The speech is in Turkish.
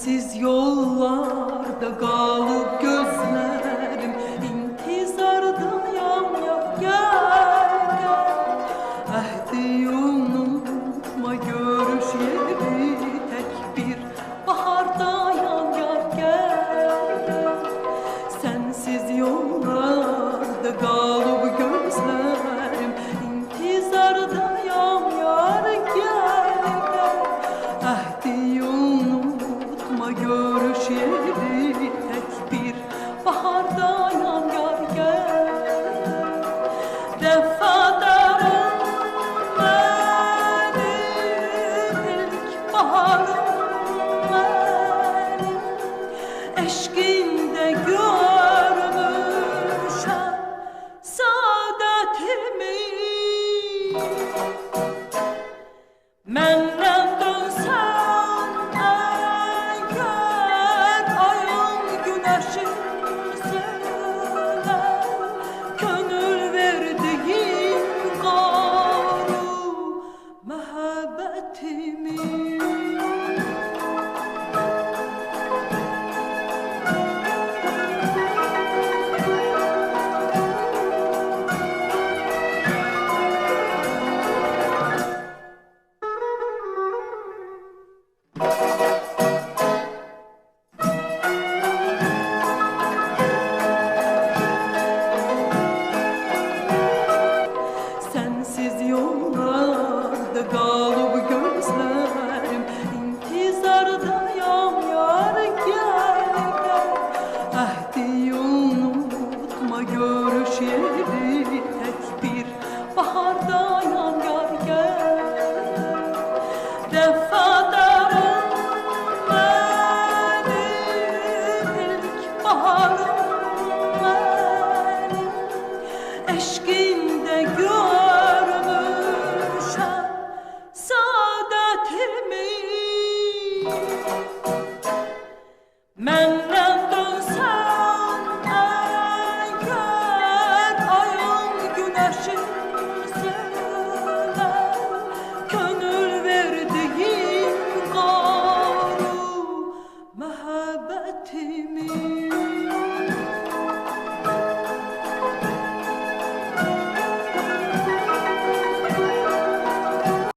Sensiz yollarda kalıp gözlerim intizardayam ya gel gel. Ahdi unutma görüşelim tek bir bahardayam ya gel gel. Sensiz yollarda kalıp gözlerim intizardayam yar gel gel. Ahdi unutma görüşelim tek bir bahardayam yar gel. Vefadarım benim, ilk baharım benim, eşkinde görmüşem saadetimi. Menden dönsen eğer ayın güneşimsinler, gönül verdiğim garu mehabbetimi. Sensiz yollarda